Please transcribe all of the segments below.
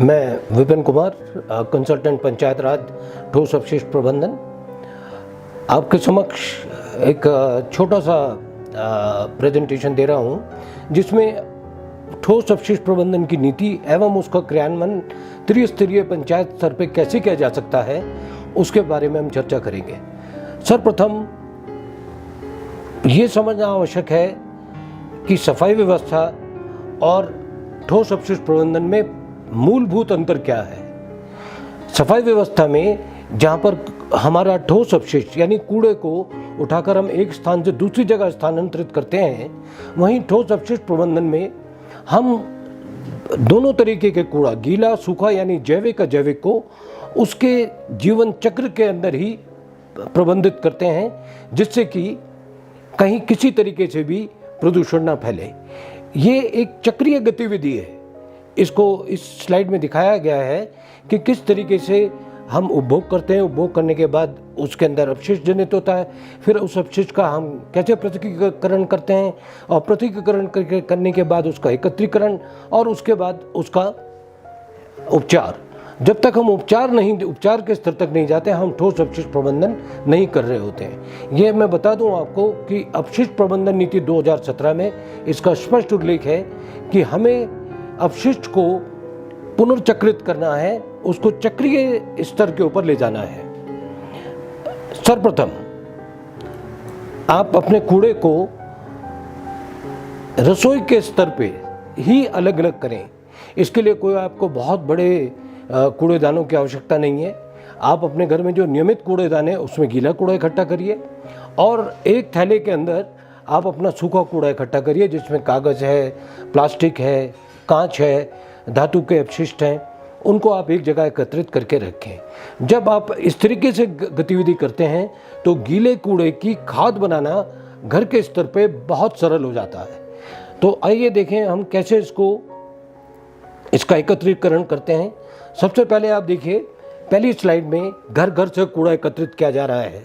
मैं विपिन कुमार, कंसल्टेंट पंचायत राज ठोस अपशिष्ट प्रबंधन, आपके समक्ष एक छोटा सा प्रेजेंटेशन दे रहा हूं जिसमें ठोस अपशिष्ट प्रबंधन की नीति एवं उसका क्रियान्वयन त्रिस्तरीय पंचायत स्तर पर कैसे किया जा सकता है उसके बारे में हम चर्चा करेंगे। सर्वप्रथम ये समझना आवश्यक है कि सफाई व्यवस्था और ठोस अपशिष्ट प्रबंधन में मूलभूत अंतर क्या है। सफाई व्यवस्था में जहाँ पर हमारा ठोस अपशिष्ट यानी कूड़े को उठाकर हम एक स्थान से दूसरी जगह स्थानांतरित करते हैं, वहीं ठोस अपशिष्ट प्रबंधन में हम दोनों तरीके के कूड़ा, गीला सूखा यानी जैविक अजैविक को उसके जीवन चक्र के अंदर ही प्रबंधित करते हैं, जिससे कि कहीं किसी तरीके से भी प्रदूषण ना फैले। ये एक चक्रीय गतिविधि है। इसको इस स्लाइड में दिखाया गया है कि किस तरीके से हम उपभोग करते हैं। उपभोग करने के बाद उसके अंदर अपशिष्ट जनित होता है, फिर उस अपशिष्ट का हम कैसे पृथक्करण करते हैं और पृथक्करण करने के बाद उसका एकत्रीकरण और उसके बाद उसका उपचार। जब तक हम उपचार के स्तर तक नहीं जाते, हम ठोस अपशिष्ट प्रबंधन नहीं कर रहे होते हैं। ये मैं बता दूं आपको कि अपशिष्ट प्रबंधन नीति 2017 में इसका स्पष्ट उल्लेख है कि हमें अपशिष्ट को पुनर्चक्रित करना है, उसको चक्रीय स्तर के ऊपर ले जाना है। सर्वप्रथम आप अपने कूड़े को रसोई के स्तर पे ही अलग अलग करें। इसके लिए कोई आपको बहुत बड़े कूड़ेदानों की आवश्यकता नहीं है। आप अपने घर में जो नियमित कूड़ेदान है उसमें गीला कूड़ा इकट्ठा करिए और एक थैले के अंदर आप अपना सूखा कूड़ा इकट्ठा करिए, जिसमें कागज़ है, प्लास्टिक है, कांच है, धातु के अपशिष्ट हैं, उनको आप एक जगह एकत्रित करके रखें। जब आप इस तरीके से गतिविधि करते हैं तो गीले कूड़े की खाद बनाना घर के स्तर पे बहुत सरल हो जाता है। तो आइए देखें हम कैसे इसका एकत्रीकरण करते हैं। सबसे पहले आप देखिए, पहली स्लाइड में घर घर से कूड़ा एकत्रित किया जा रहा है।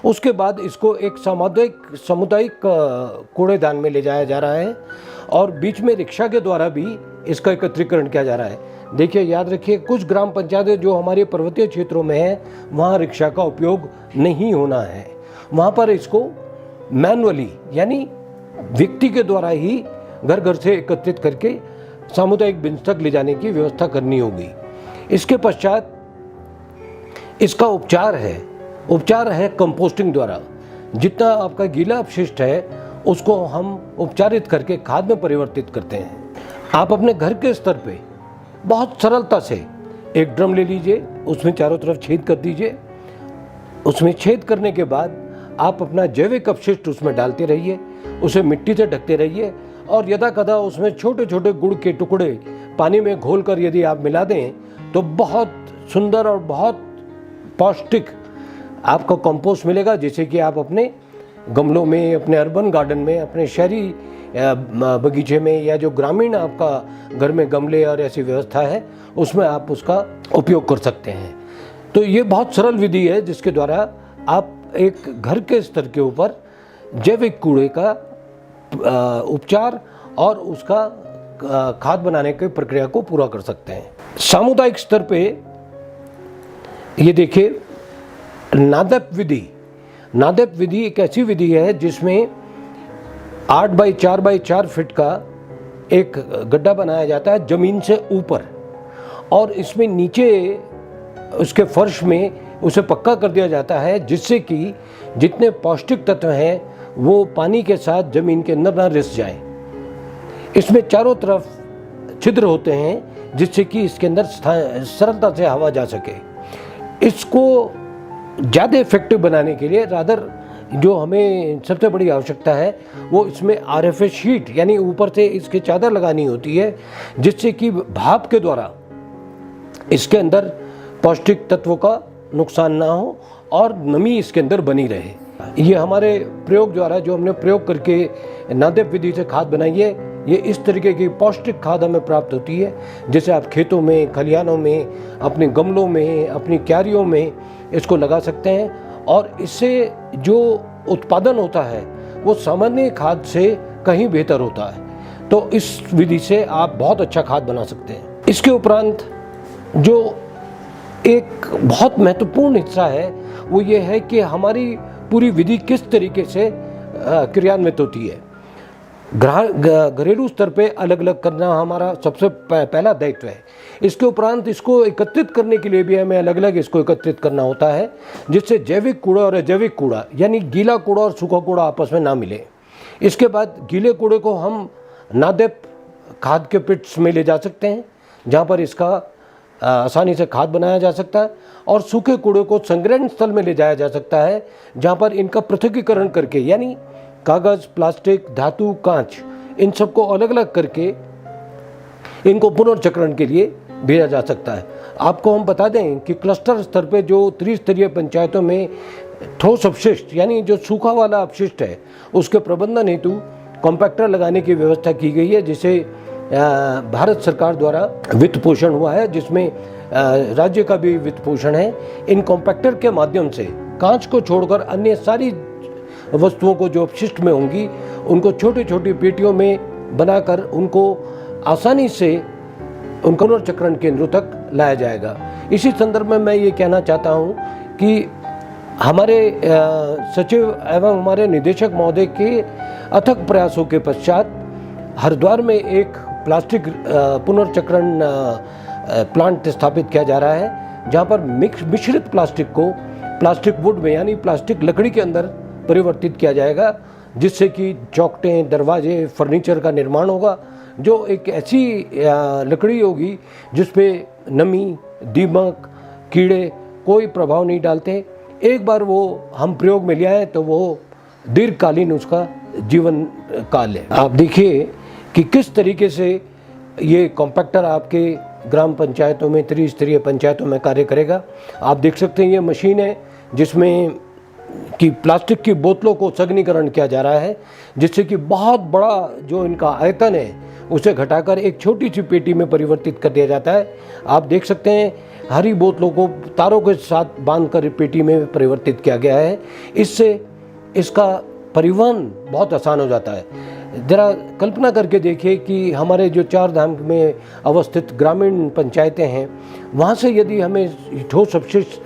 उसके बाद इसको एक सामुदायिक कूड़ेदान में ले जाया जा रहा है और बीच में रिक्शा के द्वारा भी इसका एकत्रीकरण किया जा रहा है। देखिए, याद रखिए, कुछ ग्राम पंचायतें जो हमारे पर्वतीय क्षेत्रों में हैं वहाँ रिक्शा का उपयोग नहीं होना है। वहाँ पर इसको मैनुअली यानी व्यक्ति के द्वारा ही घर घर से एकत्रित करके सामुदायिक बिंज तक ले जाने की व्यवस्था करनी होगी। इसके पश्चात इसका उपचार है कंपोस्टिंग द्वारा। जितना आपका गीला अपशिष्ट है उसको हम उपचारित करके खाद में परिवर्तित करते हैं। आप अपने घर के स्तर पे बहुत सरलता से एक ड्रम ले लीजिए, उसमें चारों तरफ छेद कर दीजिए। उसमें छेद करने के बाद आप अपना जैविक अपशिष्ट उसमें डालते रहिए, उसे मिट्टी से ढकते रहिए और यदा कदा उसमें छोटे छोटे गुड़ के टुकड़े पानी में घोलकर यदि आप मिला दें तो बहुत सुंदर और बहुत पौष्टिक आपको कंपोस्ट मिलेगा, जिसे कि आप अपने गमलों में, अपने अर्बन गार्डन में, अपने शहरी बगीचे में या जो ग्रामीण आपका घर में गमले और ऐसी व्यवस्था है उसमें आप उसका उपयोग कर सकते हैं। तो ये बहुत सरल विधि है जिसके द्वारा आप एक घर के स्तर के ऊपर जैविक कूड़े का उपचार और उसका खाद बनाने की प्रक्रिया को पूरा कर सकते हैं। सामुदायिक स्तर पे ये देखिए, नादप विधि एक ऐसी विधि है जिसमें 8 बाई 4 बाई 4 फीट का एक गड्ढा बनाया जाता है जमीन से ऊपर और इसमें नीचे उसके फर्श में उसे पक्का कर दिया जाता है, जिससे कि जितने पौष्टिक तत्व हैं वो पानी के साथ जमीन के अंदर ना रिस जाएं। इसमें चारों तरफ छिद्र होते हैं जिससे कि इसके अंदर सरलता से हवा जा सके। इसको ज़्यादा इफेक्टिव बनाने के लिए जो हमें सबसे बड़ी आवश्यकता है वो इसमें RFA शीट यानी ऊपर से इसकी चादर लगानी होती है, जिससे कि भाप के द्वारा इसके अंदर पौष्टिक तत्वों का नुकसान ना हो और नमी इसके अंदर बनी रहे। ये हमारे प्रयोग द्वारा जो हमने प्रयोग करके नादप विधि से खाद बनाई है, ये इस तरीके की पौष्टिक खाद हमें प्राप्त होती है, जिसे आप खेतों में, खलिहानों में, अपने गमलों में, अपनी क्यारियों में इसको लगा सकते हैं और इससे जो उत्पादन होता है वो सामान्य खाद से कहीं बेहतर होता है। तो इस विधि से आप बहुत अच्छा खाद बना सकते हैं। इसके उपरांत जो एक बहुत महत्वपूर्ण हिस्सा है वो ये है कि हमारी पूरी विधि किस तरीके से क्रियान्वित होती है। घरेलू स्तर पे अलग अलग करना हमारा सबसे पहला दायित्व है। इसके उपरांत इसको एकत्रित करने के लिए भी हमें अलग अलग इसको एकत्रित करना होता है, जिससे जैविक कूड़ा और अजैविक कूड़ा यानी गीला कूड़ा और सूखा कूड़ा आपस में ना मिले। इसके बाद गीले कूड़े को हम नादेप खाद के पिट्स में ले जा सकते हैं, जहाँ पर इसका आसानी से खाद बनाया जा सकता है, और सूखे कूड़े को संग्रहण स्थल में ले जाया जा सकता है, जहाँ पर इनका पृथकीकरण करके यानी कागज़, प्लास्टिक, धातु, कांच, इन सबको अलग अलग करके इनको पुनर्चक्रण के लिए भेजा जा सकता है। आपको हम बता दें कि क्लस्टर स्तर पे जो त्रिस्तरीय पंचायतों में ठोस अपशिष्ट यानी जो सूखा वाला अपशिष्ट है उसके प्रबंधन हेतु कॉम्पैक्टर लगाने की व्यवस्था की गई है, जिसे भारत सरकार द्वारा वित्त पोषण हुआ है, जिसमें राज्य का भी वित्त पोषण है। इन कॉम्पैक्टर के माध्यम से कांच को छोड़कर अन्य सारी वस्तुओं को जो अपशिष्ट में होंगी उनको छोटी छोटी पेटियों में बनाकर उनको आसानी से उन पुनर्चक्रण केंद्रों तक लाया जाएगा। इसी संदर्भ में मैं ये कहना चाहता हूँ कि हमारे सचिव एवं हमारे निदेशक महोदय के अथक प्रयासों के पश्चात हरिद्वार में एक प्लास्टिक पुनर्चक्रण प्लांट स्थापित किया जा रहा है, जहाँ पर मिश्रित प्लास्टिक को प्लास्टिक वुड में यानी प्लास्टिक लकड़ी के अंदर परिवर्तित किया जाएगा, जिससे कि चौखटें, दरवाजे, फर्नीचर का निर्माण होगा, जो एक ऐसी लकड़ी होगी जिस पे नमी, दीमक, कीड़े कोई प्रभाव नहीं डालते। एक बार वो हम प्रयोग में ले आए तो वो दीर्घकालीन उसका जीवन काल है। आप देखिए कि किस तरीके से ये कॉम्पैक्टर आपके ग्राम पंचायतों में, त्रिस्तरीय पंचायतों में कार्य करेगा। आप देख सकते हैं ये मशीन है जिसमें कि प्लास्टिक की बोतलों को सघनीकरण किया जा रहा है, जिससे कि बहुत बड़ा जो इनका आयतन है उसे घटाकर एक छोटी सी पेटी में परिवर्तित कर दिया जाता है। आप देख सकते हैं हरी बोतलों को तारों के साथ बांधकर पेटी में परिवर्तित किया गया है। इससे इसका परिवहन बहुत आसान हो जाता है। ज़रा कल्पना करके देखिए कि हमारे जो 4 धाम में अवस्थित ग्रामीण पंचायतें हैं, वहाँ से यदि हमें ठोस अपशिष्ट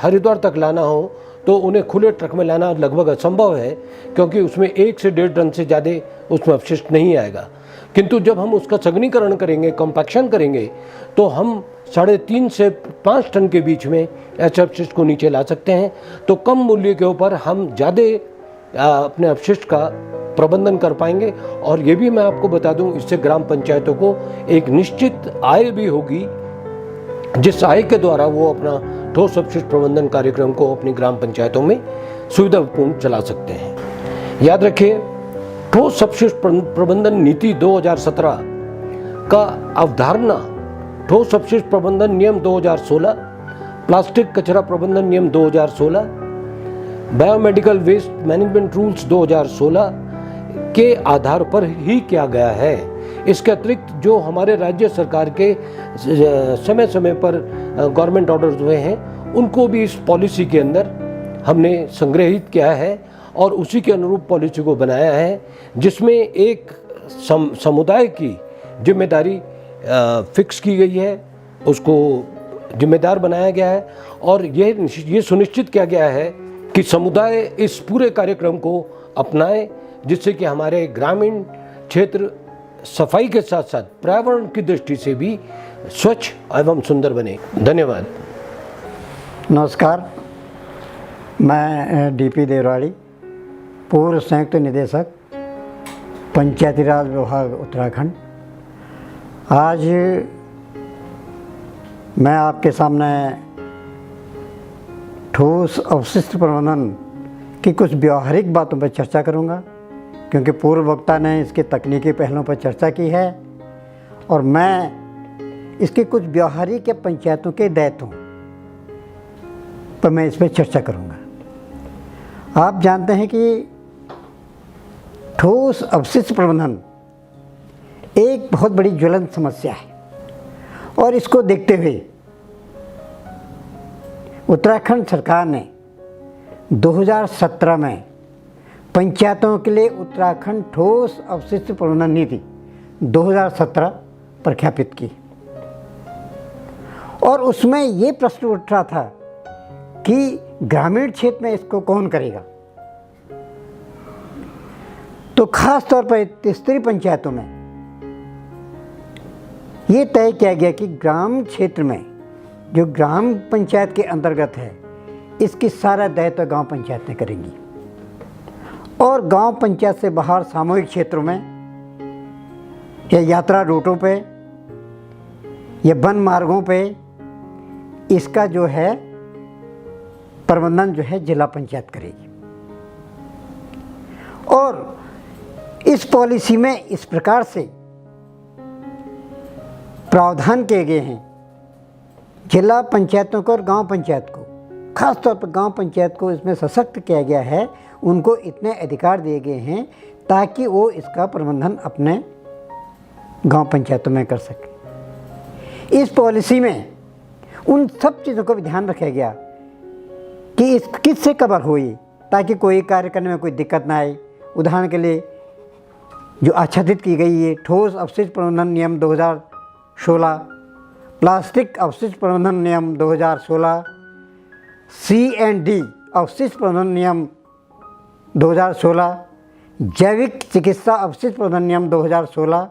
हरिद्वार तक लाना हो तो उन्हें खुले ट्रक में लाना लगभग असंभव है, क्योंकि उसमें 1 से 1.5 टन से ज़्यादा उसमें अपशिष्ट नहीं आएगा। किंतु जब हम उसका सघनीकरण करेंगे, कॉम्पैक्शन करेंगे, तो हम 3.5 से 5 टन के बीच में ऐसे अपशिष्ट को नीचे ला सकते हैं। तो कम मूल्य के ऊपर हम ज़्यादा अपने अपशिष्ट का प्रबंधन कर पाएंगे। और ये भी मैं आपको बता दूं, इससे ग्राम पंचायतों को एक निश्चित आय भी होगी, जिस आय के द्वारा वो अपना ठोस अपशिष्ट प्रबंधन कार्यक्रम को अपनी ग्राम पंचायतों में सुविधापूर्ण चला सकते हैं। याद रखिए, ठोस अपशिष्ट प्रबंधन नीति 2017 का अवधारणा ठोस अपशिष्ट प्रबंधन नियम 2016, प्लास्टिक कचरा प्रबंधन नियम 2016, बायोमेडिकल वेस्ट मैनेजमेंट रूल्स 2016 के आधार पर ही किया गया है। इसके अतिरिक्त जो हमारे राज्य सरकार के समय समय पर गवर्नमेंट ऑर्डर्स हुए हैं, उनको भी इस पॉलिसी के अंदर हमने संग्रहित किया है और उसी के अनुरूप पॉलिसी को बनाया है, जिसमें एक समुदाय की जिम्मेदारी फिक्स की गई है, उसको जिम्मेदार बनाया गया है और ये सुनिश्चित किया गया है कि समुदाय इस पूरे कार्यक्रम को अपनाए, जिससे कि हमारे ग्रामीण क्षेत्र सफाई के साथ साथ पर्यावरण की दृष्टि से भी स्वच्छ एवं सुंदर बने। धन्यवाद। नमस्कार, मैं डीपी देवराड़ी, पूर्व संयुक्त निदेशक पंचायती राज विभाग उत्तराखंड। आज मैं आपके सामने ठोस अपशिष्ट प्रबंधन की कुछ व्यवहारिक बातों पर चर्चा करूंगा, क्योंकि पूर्व वक्ता ने इसके तकनीकी पहलुओं पर चर्चा की है और मैं इसके कुछ व्यवहारिक या पंचायतों के दायित्वों पर मैं इस पर चर्चा करूंगा। आप जानते हैं कि ठोस अपशिष्ट प्रबंधन एक बहुत बड़ी ज्वलंत समस्या है और इसको देखते हुए उत्तराखंड सरकार ने 2017 में पंचायतों के लिए उत्तराखंड ठोस अपशिष्ट प्रबंधन नीति 2017 प्रख्यापित की और उसमें ये प्रश्न उठ रहा था कि ग्रामीण क्षेत्र में इसको कौन करेगा। तो खास तौर पर त्रिस्तरीय पंचायतों में ये तय किया गया कि ग्राम क्षेत्र में जो ग्राम पंचायत के अंतर्गत है, इसकी सारा दायित्व गांव पंचायतें करेंगी। और गांव पंचायत से बाहर सामूहिक क्षेत्रों में या यात्रा रूटों पे या वन मार्गों पे इसका जो है प्रबंधन जो है जिला पंचायत करेगी। और इस पॉलिसी में इस प्रकार से प्रावधान किए गए हैं जिला पंचायतों को और गांव पंचायत को, खास तौर पर गांव पंचायत को इसमें सशक्त किया गया है। उनको इतने अधिकार दिए गए हैं ताकि वो इसका प्रबंधन अपने गांव पंचायतों में कर सके। इस पॉलिसी में उन सब चीज़ों को भी ध्यान रखा गया कि इस किससे कवर हुई, ताकि कोई कार्य करने में कोई दिक्कत ना आए। उदाहरण के लिए जो आच्छादित की गई है ठोस अपशिष्ट प्रबंधन नियम 2016, प्लास्टिक अपशिष्ट प्रबंधन नियम 2016, C&D अपशिष्ट प्रबंधन नियम 2016, जैविक चिकित्सा अपशिष्ट प्रबंधन नियम 2016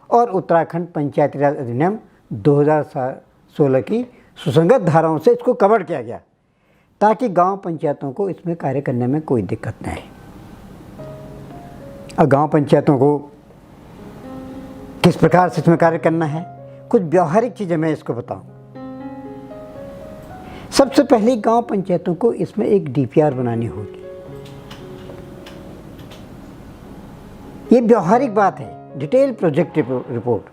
और उत्तराखंड पंचायती राज अधिनियम 2016 की सुसंगत धाराओं से इसको कवर किया गया, ताकि गांव पंचायतों को इसमें कार्य करने में कोई दिक्कत न आए। और गांव पंचायतों को किस प्रकार से इसमें कार्य करना है, कुछ व्यवहारिक चीज़ें मैं इसको बताऊं। सबसे पहले गांव पंचायतों को इसमें एक DPR बनानी होगी। ये व्यवहारिक बात है, डिटेल प्रोजेक्ट रिपोर्ट।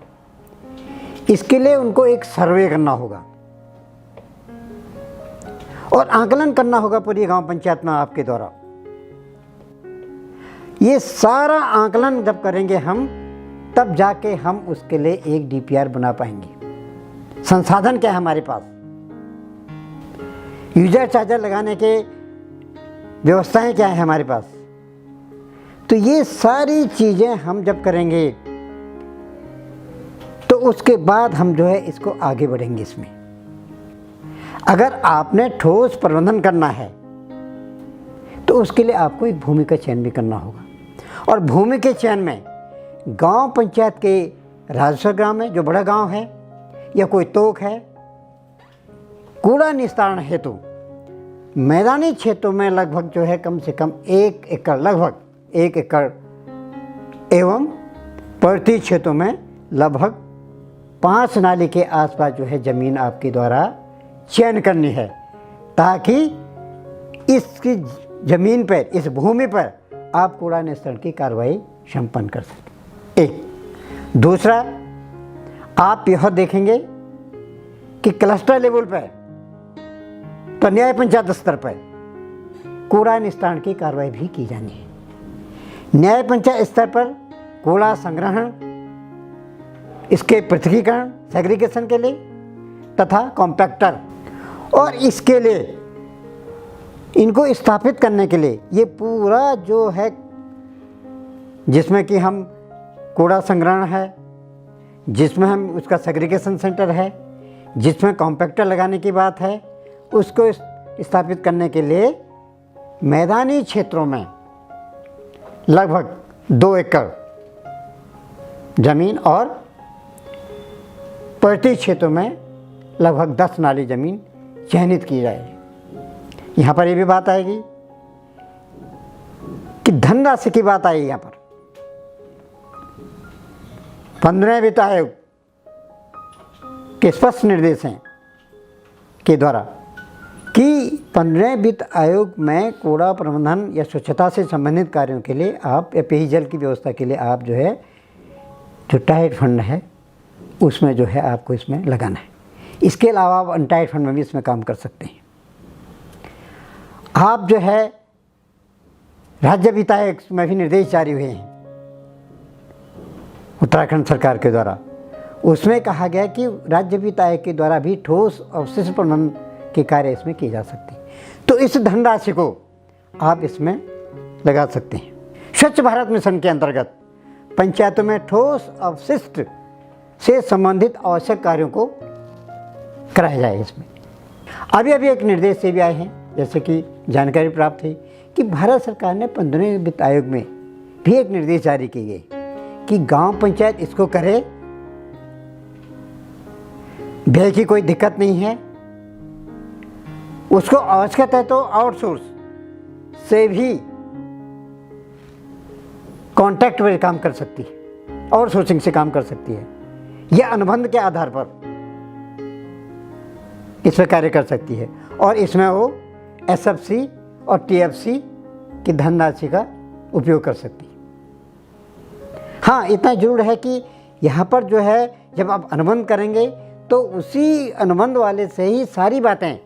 इसके लिए उनको एक सर्वे करना होगा और आकलन करना होगा पूरी गांव पंचायत में आपके द्वारा। ये सारा आकलन जब करेंगे हम, तब जाके हम उसके लिए एक DPR बना पाएंगे। संसाधन क्या है हमारे पास, यूजर चार्जर लगाने के व्यवस्थाएं क्या है हमारे पास। तो ये सारी चीज़ें हम जब करेंगे तो उसके बाद हम जो है इसको आगे बढ़ेंगे। इसमें अगर आपने ठोस प्रबंधन करना है तो उसके लिए आपको एक भूमि का चयन भी करना होगा। और भूमि के चयन में गांव पंचायत के राजस्व ग्राम में जो बड़ा गांव है या कोई तोक है, कूड़ा निस्तारण हेतु मैदानी क्षेत्रों में लगभग जो है कम से कम 1 एकड़, लगभग 1 एकड़ एवं पर्वतीय क्षेत्रों में लगभग 5 नाली के आसपास जो है ज़मीन आपके द्वारा चयन करनी है, ताकि इसकी ज़मीन पर, इस भूमि पर आप कूड़ा निस्तारण की कार्रवाई संपन्न कर सकें। एक दूसरा, आप यह देखेंगे कि क्लस्टर लेवल पर तो न्याय पंचायत स्तर पर कूड़ा निस्तारण की कार्रवाई भी की जानी है। न्याय पंचायत स्तर पर कूड़ा संग्रहण, इसके पृथकीकरण सेग्रीगेशन के लिए तथा कॉम्पैक्टर, और इसके लिए इनको स्थापित करने के लिए ये पूरा जो है, जिसमें कि हम कूड़ा संग्रहण है, जिसमें हम उसका सेग्रीगेशन सेंटर है, जिसमें कॉम्पैक्टर लगाने की बात है, उसको स्थापित करने के लिए मैदानी क्षेत्रों में लगभग 2 एकड़ ज़मीन और पर्वतीय क्षेत्रों में लगभग 10 नाली ज़मीन चयनित की जाए। यहाँ पर ये भी बात आएगी कि धनराशि की बात आएगी। यहाँ पर 15वें वित्त आयोग के स्पष्ट निर्देश हैं के द्वारा कि 15वें वित्त आयोग में कूड़ा प्रबंधन या स्वच्छता से संबंधित कार्यों के लिए आप, या पेयजल की व्यवस्था के लिए आप जो है जो टाइट फंड है उसमें जो है आपको इसमें लगाना है। इसके अलावा आप अनटाइट फंड में भी इसमें काम कर सकते हैं। आप जो है राज्य वित्त आयोग में भी निर्देश जारी हुए हैं उत्तराखंड सरकार के द्वारा। उसमें कहा गया कि राज्य वित्त आयोग के द्वारा भी ठोस अपशिष्ट प्रबंधन के कार्य इसमें किए जा सकते हैं। तो इस धनराशि को आप इसमें लगा सकते हैं। स्वच्छ भारत मिशन के अंतर्गत पंचायतों में ठोस अपशिष्ट से संबंधित आवश्यक कार्यों को कराया जाए इसमें। अभी एक निर्देश से भी आए हैं, जैसे कि जानकारी प्राप्त हुई कि भारत सरकार ने 15वें वित्त आयोग में भी एक निर्देश जारी किए गए कि गांव पंचायत इसको करे, व्यय की कोई दिक्कत नहीं है, उसको आवश्यकता है तो आउटसोर्स से भी कॉन्ट्रैक्ट में काम कर सकती है, आउटसोर्सिंग से काम कर सकती है, यह अनुबंध के आधार पर इसमें कार्य कर सकती है और इसमें वो SFC और TFC की धनराशि का उपयोग कर सकती है। हाँ, इतना जरूर है कि यहाँ पर जो है जब आप अनुबंध करेंगे तो उसी अनुबंध वाले से ही सारी बातें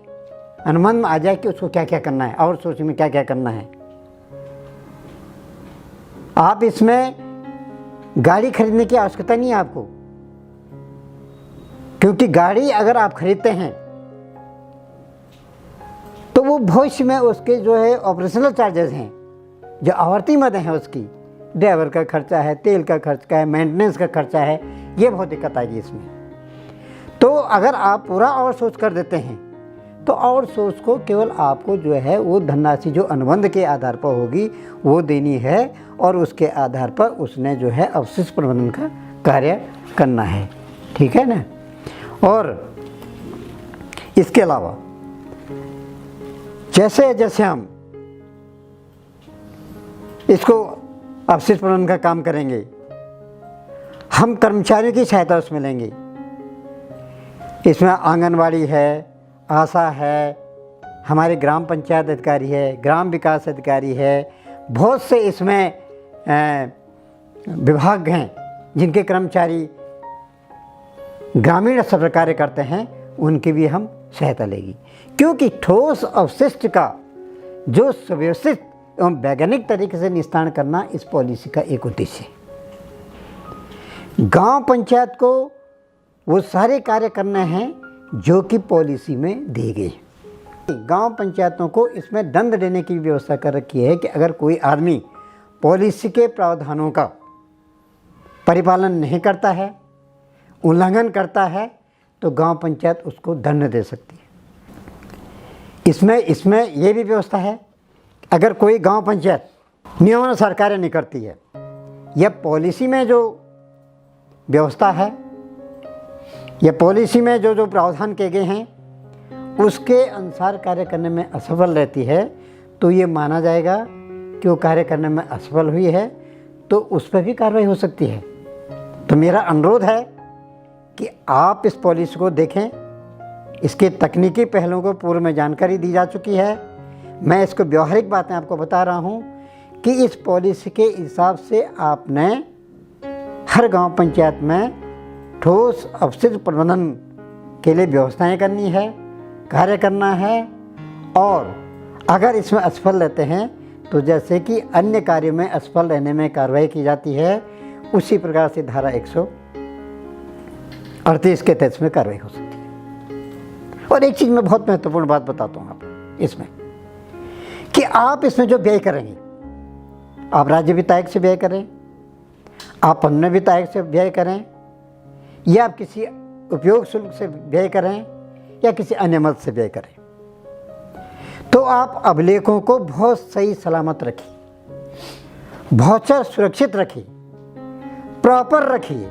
अनुबंध में आ जाए कि उसको क्या क्या करना है, आउटसोर्सिंग में क्या क्या करना है। आप इसमें गाड़ी खरीदने की आवश्यकता नहीं है आपको, क्योंकि गाड़ी अगर आप खरीदते हैं तो वो भविष्य में उसके जो है ऑपरेशनल चार्जेस हैं, जो आवर्ती मद हैं उसकी, ड्राइवर का खर्चा है, तेल का खर्चा है, मेंटेनेंस का खर्चा है, ये बहुत दिक्कत आएगी इसमें। तो अगर आप पूरा आउटसोर्स कर देते हैं तो आउटसोर्स को केवल आपको जो है वो धनराशि जो अनुबंध के आधार पर होगी वो देनी है और उसके आधार पर उसने जो है अवशिष्ट प्रबंधन का कार्य करना है, ठीक है ना। और इसके अलावा जैसे जैसे हम इसको अवशिष्ट प्रबंधन का काम करेंगे, हम कर्मचारियों की सहायता उसमें लेंगे। इसमें आंगनवाड़ी है, आशा है, हमारे ग्राम पंचायत अधिकारी है, ग्राम विकास अधिकारी है, बहुत से इसमें विभाग हैं जिनके कर्मचारी ग्रामीण स्तर पर कार्य करते हैं, उनकी भी हम सहायता लेगी। क्योंकि ठोस अवशिष्ट का जो सुव्यवस्थित एवं वैज्ञानिक तरीके से निस्तारण करना इस पॉलिसी का एक उद्देश्य है। गांव पंचायत को वो सारे कार्य करने हैं जो कि पॉलिसी में दिए गए। गांव पंचायतों को इसमें दंड देने की व्यवस्था कर रखी है कि अगर कोई आदमी पॉलिसी के प्रावधानों का परिपालन नहीं करता है, उल्लंघन करता है, तो गांव पंचायत उसको दंड दे सकती है। इसमें ये भी व्यवस्था है, अगर कोई गांव पंचायत नियमानुसार कार्य नहीं करती है या पॉलिसी में जो व्यवस्था है या पॉलिसी में जो प्रावधान किए गए हैं उसके अनुसार कार्य करने में असफल रहती है, तो ये माना जाएगा कि वो कार्य करने में असफल हुई है, तो उस पर भी कार्रवाई हो सकती है। तो मेरा अनुरोध है कि आप इस पॉलिसी को देखें, इसके तकनीकी पहलुओं को पूर्व में जानकारी दी जा चुकी है। मैं इसको व्यवहारिक बातें आपको बता रहा हूँ कि इस पॉलिसी के हिसाब से आपने हर गांव पंचायत में ठोस अपशिष्ट प्रबंधन के लिए व्यवस्थाएं करनी है, कार्य करना है। और अगर इसमें असफल रहते हैं तो जैसे कि अन्य कार्यों में असफल रहने में कार्रवाई की जाती है, उसी प्रकार से धारा 138 के तहत में कार्रवाई हो सकती है। और एक चीज़ मैं बहुत महत्वपूर्ण बात बताता हूँ आपको इसमें, कि आप इसमें जो व्यय करेंगे, आप राज्य वित्त आयोग से व्यय करें, आप 15वें वित्त आयोग से व्यय करें, या आप किसी उपयोग शुल्क से व्यय करें या किसी अन्य मद से व्यय करें, तो आप अभिलेखों को बहुत सही सलामत रखिए, वाउचर सुरक्षित रखिए, प्रॉपर रखिए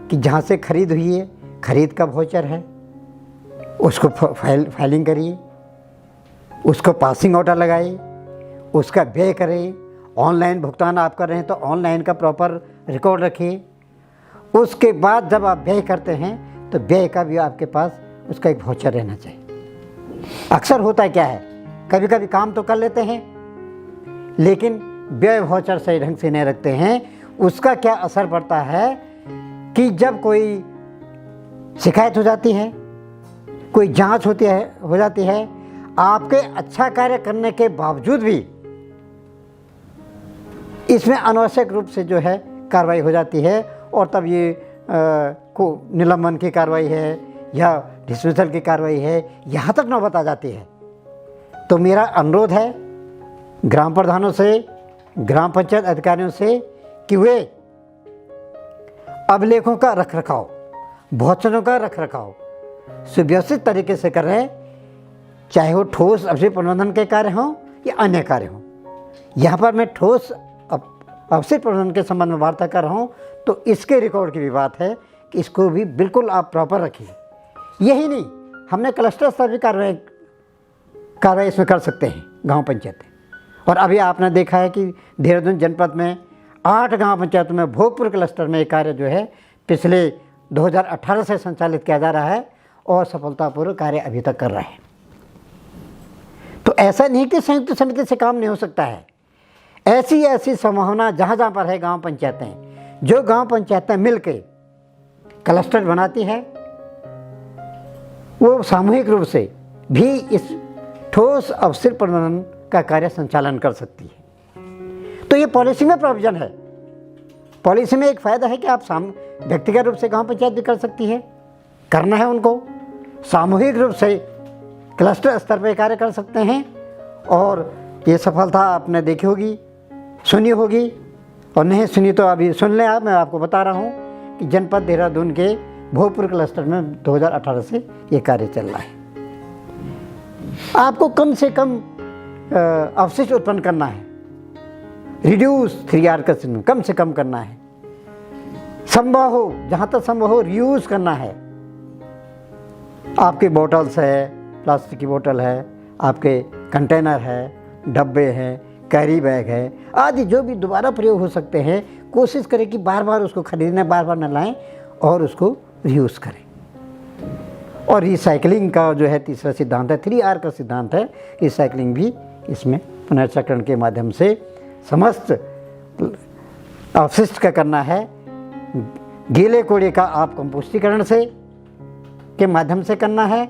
कि जहाँ से खरीद हुई है, खरीद का वाउचर है, उसको फाइलिंग करिए, उसको पासिंग ऑर्डर लगाइए, उसका व्यय करिए। ऑनलाइन भुगतान आप कर रहे हैं तो ऑनलाइन का प्रॉपर रिकॉर्ड रखिए। उसके बाद जब आप व्यय करते हैं तो व्यय का भी आपके पास उसका एक वाउचर रहना चाहिए। अक्सर होता है क्या है, कभी कभी काम तो कर लेते हैं लेकिन व्यय वाउचर सही ढंग से नहीं रखते हैं। उसका क्या असर पड़ता है कि जब कोई शिकायत हो जाती है, कोई जांच हो जाती है, आपके अच्छा कार्य करने के बावजूद भी इसमें अनावश्यक रूप से जो है कार्रवाई हो जाती है, और तब ये को निलंबन की कार्रवाई है या डिसमिसल की कार्रवाई है, यहाँ तक नौबत आ जाती है। तो मेरा अनुरोध है ग्राम प्रधानों से, ग्राम पंचायत अधिकारियों से कि वे अभिलेखों का रखरखाव, वाउचरों का रखरखाव सुव्यवस्थित तरीके से कर रहे हैं, चाहे वो ठोस अपशिष्ट प्रबंधन के कार्य हों या अन्य कार्य हों। यहाँ पर मैं ठोस अपशिष्ट प्रबंधन के संबंध में वार्ता कर रहा हूँ, तो इसके रिकॉर्ड की भी बात है कि इसको भी बिल्कुल आप प्रॉपर रखिए। यही नहीं, हमने क्लस्टर स्तर की कार्रवाई इसमें कर सकते हैं गांव पंचायतें। और अभी आपने देखा है कि देहरादून जनपद में 8 गांव पंचायतों में भोगपुर क्लस्टर में ये कार्य जो है पिछले 2018 से संचालित किया जा रहा है और सफलतापूर्वक कार्य अभी तक कर रहे हैं। तो ऐसा नहीं कि संयुक्त समिति से काम नहीं हो सकता है। ऐसी संभावना जहाँ पर है गांव पंचायतें, जो गांव पंचायतें मिलकर क्लस्टर बनाती है, वो सामूहिक रूप से भी इस ठोस अपशिष्ट प्रबंधन का कार्य संचालन कर सकती है। तो ये पॉलिसी में प्रोविजन है। पॉलिसी में एक फ़ायदा है कि आप व्यक्तिगत रूप से गांव पंचायत भी कर सकती है, करना है उनको, सामूहिक रूप से क्लस्टर स्तर पर कार्य कर सकते हैं। और ये सफलता आपने देखी होगी, सुनी होगी, और नहीं सुनी तो अभी सुन लें आप। मैं आपको बता रहा हूँ कि जनपद देहरादून के भोगपुर क्लस्टर में 2018 से ये कार्य चल रहा है। आपको कम से कम अवशिष्ट उत्पन्न करना है, रिड्यूस 3R का सिस्टम कम से कम करना है। संभव हो, जहाँ तक संभव हो, रीयूज़ करना है। आपके बॉटल्स है, प्लास्टिक की बोतल है, आपके कंटेनर है, डब्बे हैं, कैरी बैग है आदि जो भी दोबारा प्रयोग हो सकते हैं, कोशिश करें कि बार बार उसको खरीदना, बार बार न लाएं और उसको रीयूज़ करें। और रिसाइकलिंग का जो है तीसरा सिद्धांत है, 3R का सिद्धांत है, रिसाइकलिंग भी इसमें पुनर्चक्रण के माध्यम से समस्त अवशिष्ट का करना है। गीले कूड़े का आप कंपोस्टीकरण से के माध्यम से करना है,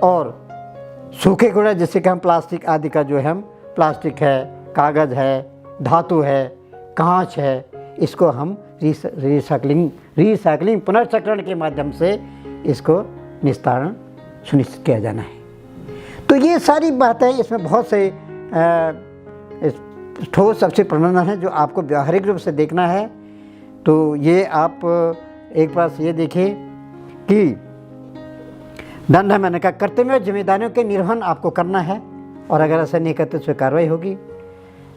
और सूखे कूड़ा जिससे कि हम प्लास्टिक आदि का जो है, हम प्लास्टिक है, कागज़ है, धातु है, कांच है, इसको हम रिसाइकलिंग पुनर्चक्रण के माध्यम से इसको निस्तारण सुनिश्चित किया जाना है। तो ये सारी बातें, इसमें बहुत से ठोस अपशिष्ट प्रबंधन है जो आपको व्यावहारिक रूप से देखना है। तो ये आप एक पास ये देखिए कि दंड है, मैंने कहा कर्तव्य और जिम्मेदारियों के निर्वहन आपको करना है, और अगर ऐसा नहीं करते तो कार्रवाई होगी।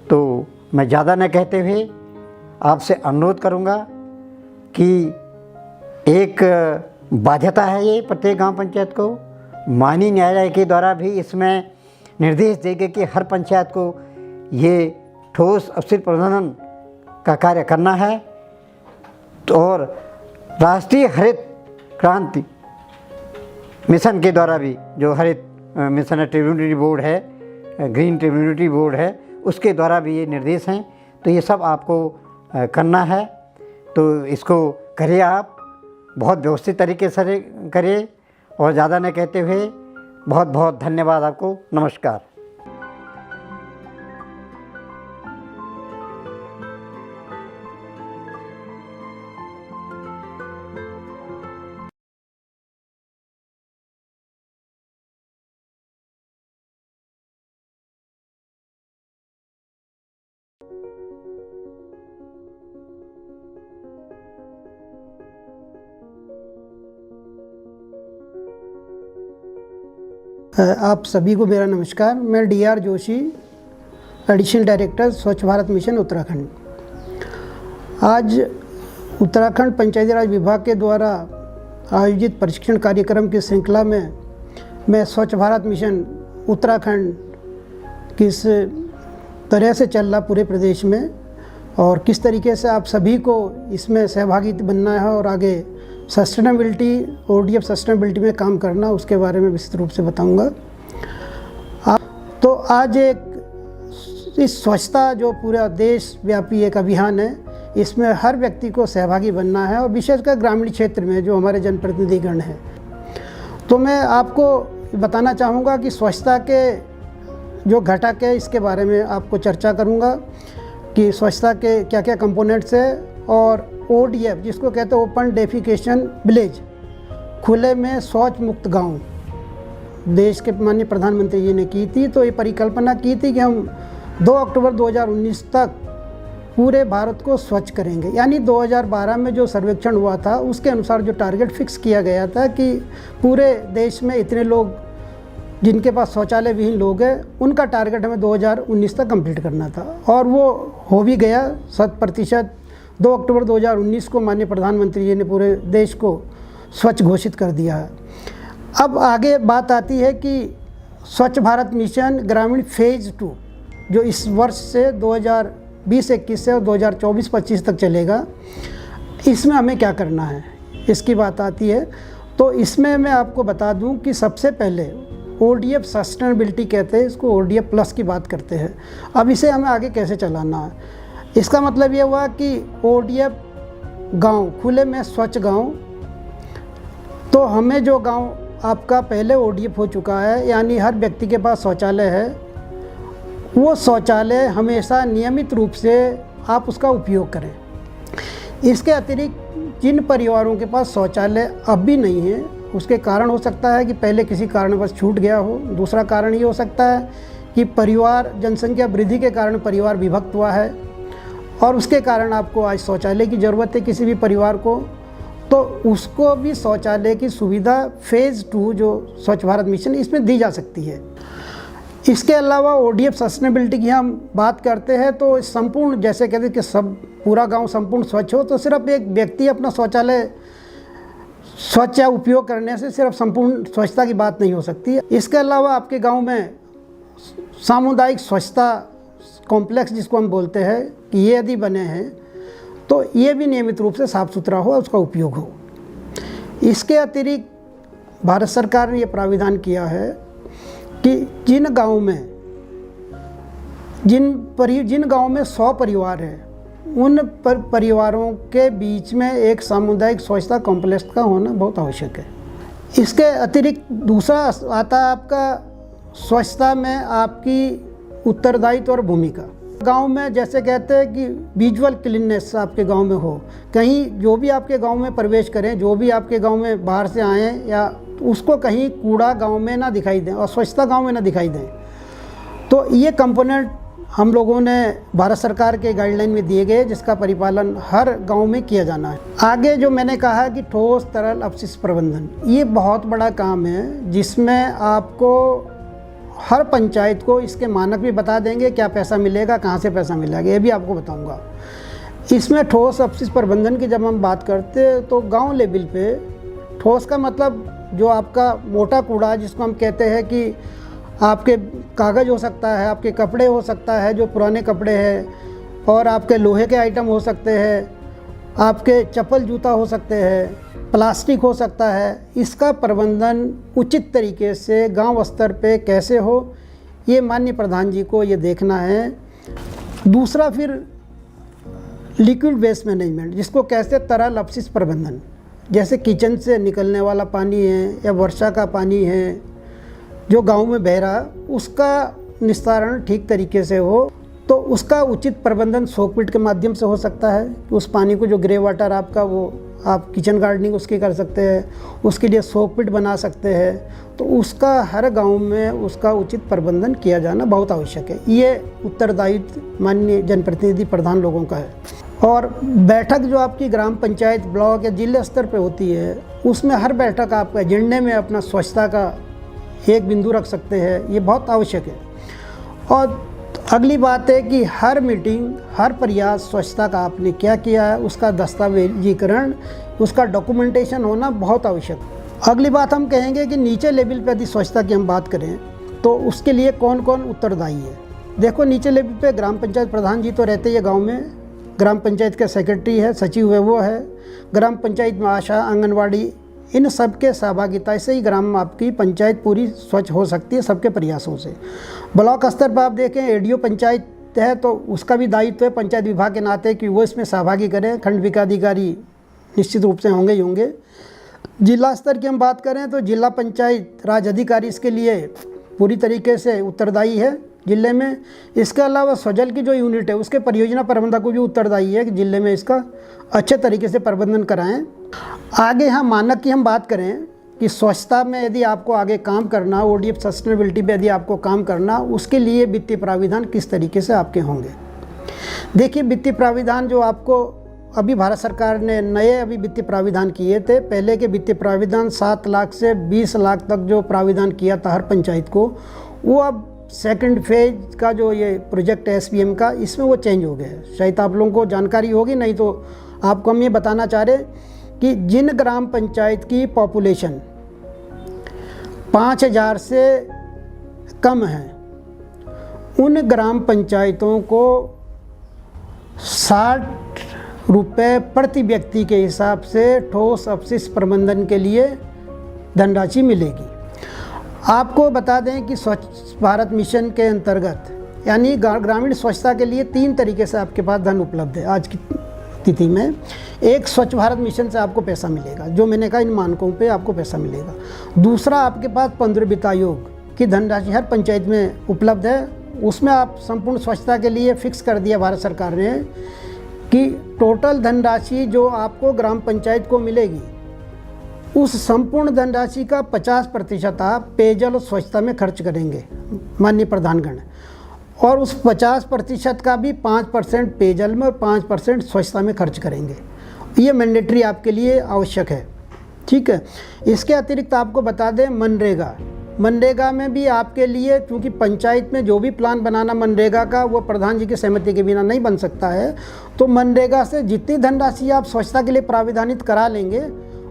तो मैं ज़्यादा न कहते हुए आपसे अनुरोध करूँगा कि एक बाध्यता है ये प्रत्येक गांव पंचायत को, माननीय न्यायालय के द्वारा भी इसमें निर्देश देंगे कि हर पंचायत को ये ठोस अपशिष्ट प्रबंधन का कार्य करना है। तो और राष्ट्रीय हरित क्रांति मिशन के द्वारा भी, जो हरित मिशन ट्रिब्यूनरी बोर्ड है, ग्रीन ट्रिब्यूनरी बोर्ड है, उसके द्वारा भी ये निर्देश हैं। तो ये सब आपको करना है। तो इसको करिए, आप बहुत व्यवस्थित तरीके से करिए। और ज़्यादा न कहते हुए बहुत बहुत धन्यवाद आपको। नमस्कार। आप सभी को मेरा नमस्कार। मैं DR जोशी, एडिशनल डायरेक्टर स्वच्छ भारत मिशन उत्तराखंड। आज उत्तराखंड पंचायती राज विभाग के द्वारा आयोजित प्रशिक्षण कार्यक्रम की श्रृंखला में मैं स्वच्छ भारत मिशन उत्तराखंड किस तरह से चल रहा पूरे प्रदेश में, और किस तरीके से आप सभी को इसमें सहभागी बनना है और आगे सस्टेनेबिलिटी, ODF सस्टेनेबिलिटी में काम करना, उसके बारे में विस्तृत रूप से बताऊंगा। तो आज इस स्वच्छता जो पूरा देश व्यापी एक अभियान है, इसमें हर व्यक्ति को सहभागी बनना है, और विशेषकर ग्रामीण क्षेत्र में जो हमारे जनप्रतिनिधिगण हैं। तो मैं आपको बताना चाहूँगा कि स्वच्छता के जो घटक है, इसके बारे में आपको चर्चा करूँगा कि स्वच्छता के क्या क्या कंपोनेंट्स है, और ODF जिसको कहते हैं ओपन डेफिकेशन विलेज, खुले में शौच मुक्त गांव, देश के माननीय प्रधानमंत्री जी ने की थी। तो ये परिकल्पना की थी कि हम 2 अक्टूबर 2019 तक पूरे भारत को स्वच्छ करेंगे। यानी 2012 में जो सर्वेक्षण हुआ था उसके अनुसार जो टारगेट फिक्स किया गया था कि पूरे देश में इतने लोग जिनके पास शौचालय विहीन लोग हैं, उनका टारगेट हमें 2019 तक कंप्लीट करना था, और वो हो भी गया 100%। 2 अक्टूबर 2019 को माननीय प्रधानमंत्री जी ने पूरे देश को स्वच्छ घोषित कर दिया है। अब आगे बात आती है कि स्वच्छ भारत मिशन ग्रामीण फेज़ 2 जो इस वर्ष से 2020-21 से और 2024-25 तक चलेगा, इसमें हमें क्या करना है, इसकी बात आती है। तो इसमें मैं आपको बता दूं कि सबसे पहले ODF सस्टेनेबिलिटी कहते हैं इसको, ODF प्लस की बात करते हैं। अब इसे हमें आगे कैसे चलाना है, इसका मतलब ये हुआ कि ODF गांव, खुले में स्वच्छ गांव। तो हमें जो गांव आपका पहले ODF हो चुका है, यानी हर व्यक्ति के पास शौचालय है, वो शौचालय हमेशा नियमित रूप से आप उसका उपयोग करें। इसके अतिरिक्त जिन परिवारों के पास शौचालय अब भी नहीं है, उसके कारण हो सकता है कि पहले किसी कारणवश छूट गया हो, दूसरा कारण ये हो सकता है कि परिवार जनसंख्या वृद्धि के कारण परिवार विभक्त हुआ है और उसके कारण आपको आज शौचालय की ज़रूरत है किसी भी परिवार को, तो उसको भी शौचालय की सुविधा फेज़ 2 जो स्वच्छ भारत मिशन इसमें दी जा सकती है। इसके अलावा ODF सस्टेनेबिलिटी की हम बात करते हैं तो संपूर्ण, जैसे कहते हैं कि सब पूरा गांव संपूर्ण स्वच्छ हो, तो सिर्फ एक व्यक्ति अपना शौचालय स्वच्छ या उपयोग करने से सिर्फ संपूर्ण स्वच्छता की बात नहीं हो सकती। इसके अलावा आपके गांव में सामुदायिक स्वच्छता कॉम्प्लेक्स जिसको हम बोलते हैं कि ये यदि बने हैं तो ये भी नियमित रूप से साफ़ सुथरा हो, उसका उपयोग हो। इसके अतिरिक्त भारत सरकार ने ये प्राविधान किया है कि जिन गांव में 100 परिवार है, उन परिवारों के बीच में एक सामुदायिक स्वच्छता कॉम्प्लेक्स का होना बहुत आवश्यक है। इसके अतिरिक्त दूसरा आता है आपका स्वच्छता में आपकी उत्तरदायित्व और भूमिका। गांव में जैसे कहते हैं कि विजुअल क्लीननेस आपके गांव में हो, कहीं जो भी आपके गांव में प्रवेश करें, जो भी आपके गांव में बाहर से आएँ, या उसको कहीं कूड़ा गांव में ना दिखाई दें और स्वच्छता गांव में ना दिखाई दें। तो ये कंपोनेंट हम लोगों ने भारत सरकार के गाइडलाइन में दिए गए, जिसका परिपालन हर गांव में किया जाना है। आगे जो मैंने कहा कि ठोस तरल अपशिष्ट प्रबंधन, ये बहुत बड़ा काम है जिसमें आपको हर पंचायत को इसके मानक भी बता देंगे, क्या पैसा मिलेगा, कहाँ से पैसा मिलेगा, ये भी आपको बताऊंगा। इसमें ठोस अपशिष्ट प्रबंधन की जब हम बात करते हैं तो गांव लेवल पे ठोस का मतलब जो आपका मोटा कूड़ा जिसको हम कहते हैं कि आपके कागज़ हो सकता है, आपके कपड़े हो सकता है जो पुराने कपड़े हैं, और आपके लोहे के आइटम हो सकते हैं, आपके चप्पल जूता हो सकते हैं, प्लास्टिक हो सकता है। इसका प्रबंधन उचित तरीके से गांव स्तर पे कैसे हो, ये माननीय प्रधान जी को ये देखना है। दूसरा फिर लिक्विड वेस्ट मैनेजमेंट, जिसको कैसे तरल अपशिष्ट प्रबंधन, जैसे किचन से निकलने वाला पानी है या वर्षा का पानी है जो गांव में बह रहा, उसका निस्तारण ठीक तरीके से हो, तो उसका उचित प्रबंधन सोकपिट के माध्यम से हो सकता है। उस पानी को जो ग्रे वाटर आपका, वो आप किचन गार्डनिंग उसकी कर सकते हैं, उसके लिए सोकपिट बना सकते हैं। तो उसका हर गांव में उसका उचित प्रबंधन किया जाना बहुत आवश्यक है। ये उत्तरदायित्व माननीय जनप्रतिनिधि प्रधान लोगों का है। और बैठक जो आपकी ग्राम पंचायत, ब्लॉक या जिले स्तर पे होती है, उसमें हर बैठक आप एजेंडे में अपना स्वच्छता का एक बिंदु रख सकते हैं, ये बहुत आवश्यक है। और अगली बात है कि हर मीटिंग, हर प्रयास स्वच्छता का आपने क्या किया है उसका दस्तावेजीकरण, उसका डॉक्यूमेंटेशन होना बहुत आवश्यक है। अगली बात हम कहेंगे कि नीचे लेवल पे यदि स्वच्छता की हम बात करें तो उसके लिए कौन कौन उत्तरदायी है। देखो, नीचे लेवल पे ग्राम पंचायत प्रधान जी तो रहते हैं गाँव में, ग्राम पंचायत के सेक्रेटरी है, सचिव है वो है, ग्राम पंचायत में आशा, आंगनवाड़ी, इन सब के सहभागिता से ही ग्राम में आपकी पंचायत पूरी स्वच्छ हो सकती है, सबके प्रयासों से। ब्लॉक स्तर पर आप देखें एडीओ पंचायत है तो उसका भी दायित्व है पंचायत विभाग के नाते कि वो इसमें सहभागी करें। खंड विकासाधिकारी निश्चित रूप से होंगे ही होंगे। जिला स्तर की हम बात करें तो जिला पंचायत राज अधिकारी इसके लिए पूरी तरीके से उत्तरदायी है जिले में। इसके अलावा स्वजल की जो यूनिट है उसके परियोजना प्रबंधक को भी उत्तरदायी है कि जिले में इसका अच्छे तरीके से प्रबंधन कराएं। आगे यहाँ मानक की हम बात करें कि स्वच्छता में यदि आपको आगे काम करना, ODF सस्टेनेबिलिटी पे यदि आपको काम करना, उसके लिए वित्तीय प्राविधान किस तरीके से आपके होंगे। देखिए, वित्तीय प्राविधान जो आपको अभी भारत सरकार ने नए अभी वित्तीय प्राविधान किए थे, पहले के वित्तीय प्राविधान 7 लाख से 20 लाख तक जो प्राविधान किया था हर पंचायत को, वो अब सेकंड फेज का जो ये प्रोजेक्ट है SPM का, इसमें वो चेंज हो गया है। शायद आप लोगों को जानकारी होगी, नहीं तो आपको हम ये बताना चाह रहे कि जिन ग्राम पंचायत की पॉपुलेशन 5000 से कम है, उन ग्राम पंचायतों को 60 रुपये प्रति व्यक्ति के हिसाब से ठोस अपशिष्ट प्रबंधन के लिए धनराशि मिलेगी। आपको बता दें कि स्वच्छ भारत मिशन के अंतर्गत यानी ग्रामीण स्वच्छता के लिए 3 तरीके से आपके पास धन उपलब्ध है आज की स्थिति में। एक, स्वच्छ भारत मिशन से आपको पैसा मिलेगा, जो मैंने कहा इन मानकों पे आपको पैसा मिलेगा। दूसरा, आपके पास 15 वित्त आयोग की धनराशि हर पंचायत में उपलब्ध है, उसमें आप संपूर्ण स्वच्छता के लिए फिक्स कर दिया भारत सरकार ने कि टोटल धनराशि जो आपको ग्राम पंचायत को मिलेगी, उस संपूर्ण धनराशि का 50% आप पेयजल और स्वच्छता में खर्च करेंगे माननीय प्रधानगण, और उस 50% का भी 5% पेयजल में और 5% स्वच्छता में खर्च करेंगे। ये मैंडेटरी आपके लिए आवश्यक है, ठीक है। इसके अतिरिक्त आपको बता दें, मनरेगा में भी आपके लिए, क्योंकि पंचायत में जो भी प्लान बनाना मनरेगा का, वो प्रधान जी की सहमति के बिना नहीं बन सकता है, तो मनरेगा से जितनी धनराशि आप स्वच्छता के लिए प्राविधानित करा लेंगे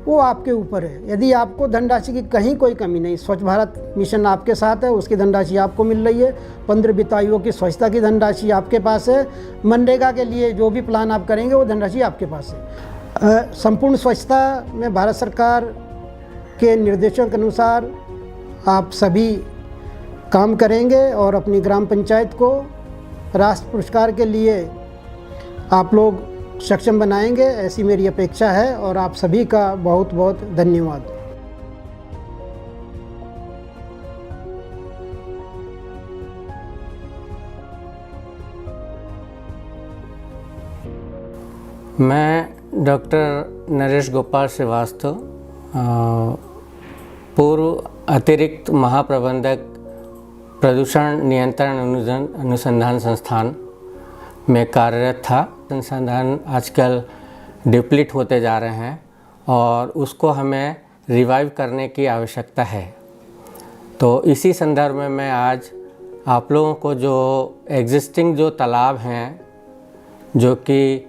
वो आपके ऊपर है। यदि आपको धनराशि की कहीं कोई कमी नहीं, स्वच्छ भारत मिशन आपके साथ है, उसकी धनराशि आपको मिल रही है, 15 वित्त आयोग की स्वच्छता की धनराशि आपके पास है, मनरेगा के लिए जो भी प्लान आप करेंगे वो धनराशि आपके पास है। संपूर्ण स्वच्छता में भारत सरकार के निर्देशों के अनुसार आप सभी काम करेंगे और अपनी ग्राम पंचायत को राष्ट्र पुरस्कार के लिए आप लोग सक्षम बनाएंगे, ऐसी मेरी अपेक्षा है। और आप सभी का बहुत बहुत धन्यवाद। मैं डॉक्टर नरेश गोपाल श्रीवास्तव, पूर्व अतिरिक्त महाप्रबंधक प्रदूषण नियंत्रण अनुसंधान संस्थान में कार्यरत था। संसाधन आजकल डिप्लीट होते जा रहे हैं और उसको हमें रिवाइव करने की आवश्यकता है। तो इसी संदर्भ में मैं आज आप लोगों को जो एग्जिस्टिंग जो तालाब हैं, जो कि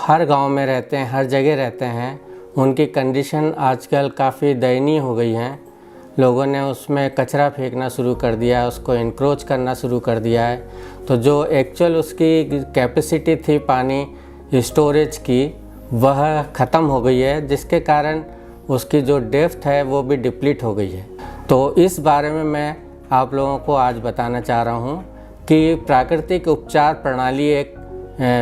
हर गांव में रहते हैं, हर जगह रहते हैं, उनकी कंडीशन आजकल काफ़ी दयनीय हो गई है। लोगों ने उसमें कचरा फेंकना शुरू कर दिया है, उसको इंक्रोच करना शुरू कर दिया है। तो जो एक्चुअल उसकी कैपेसिटी थी पानी स्टोरेज की, वह ख़त्म हो गई है, जिसके कारण उसकी जो डेप्थ है वो भी डिप्लीट हो गई है। तो इस बारे में मैं आप लोगों को आज बताना चाह रहा हूँ कि प्राकृतिक उपचार प्रणाली एक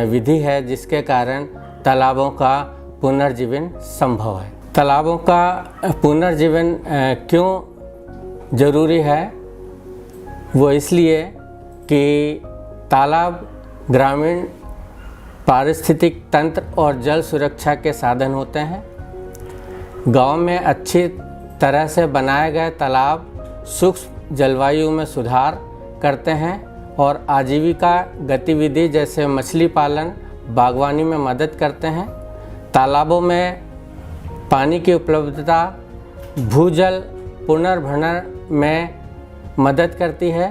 विधि है जिसके कारण तालाबों का पुनर्जीवन संभव है। तालाबों का पुनर्जीवन क्यों ज़रूरी है? वो इसलिए कि तालाब ग्रामीण पारिस्थितिक तंत्र और जल सुरक्षा के साधन होते हैं। गांव में अच्छी तरह से बनाए गए तालाब सूक्ष्म जलवायु में सुधार करते हैं और आजीविका गतिविधि जैसे मछली पालन, बागवानी में मदद करते हैं। तालाबों में पानी की उपलब्धता भूजल पुनर्भरण में मदद करती है।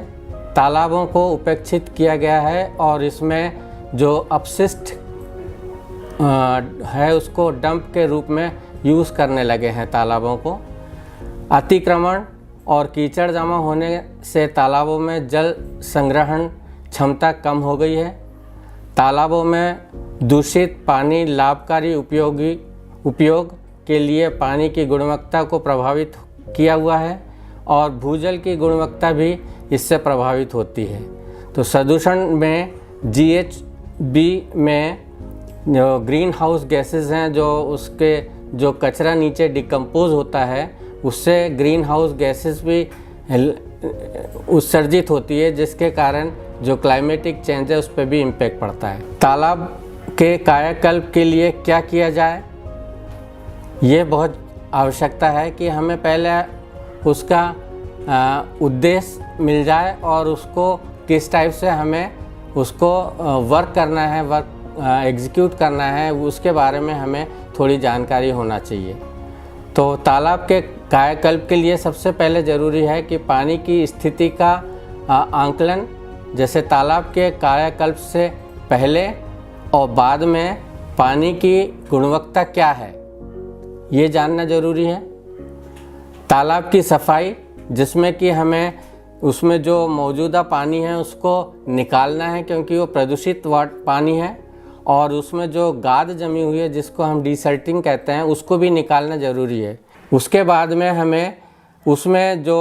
तालाबों को उपेक्षित किया गया है और इसमें जो अपशिष्ट है उसको डंप के रूप में यूज़ करने लगे हैं तालाबों को। अतिक्रमण और कीचड़ जमा होने से तालाबों में जल संग्रहण क्षमता कम हो गई है। तालाबों में दूषित पानी लाभकारी उपयोग के लिए पानी की गुणवत्ता को प्रभावित किया हुआ है और भूजल की गुणवत्ता भी इससे प्रभावित होती है। तो प्रदूषण में GHG में जो ग्रीन हाउस गैसेस हैं, जो कचरा नीचे डिकम्पोज होता है, उससे ग्रीन हाउस गैसेस भी उत्सर्जित होती है, जिसके कारण जो क्लाइमेटिक चेंज है उस पर भी इम्पैक्ट पड़ता है। तालाब के कायाकल्प के लिए क्या किया जाए, ये बहुत आवश्यकता है कि हमें पहले उसका उद्देश्य मिल जाए और उसको किस टाइप से हमें उसको वर्क करना है, एग्जीक्यूट करना है, उसके बारे में हमें थोड़ी जानकारी होना चाहिए। तो तालाब के कायाकल्प के लिए सबसे पहले ज़रूरी है कि पानी की स्थिति का आंकलन, जैसे तालाब के कायाकल्प से पहले और बाद में पानी की गुणवत्ता क्या है, ये जानना ज़रूरी है। तालाब की सफाई, जिसमें कि हमें उसमें जो मौजूदा पानी है उसको निकालना है, क्योंकि वो प्रदूषित पानी है, और उसमें जो गाद जमी हुई है जिसको हम डिसल्टिंग कहते हैं उसको भी निकालना ज़रूरी है। उसके बाद में हमें उसमें जो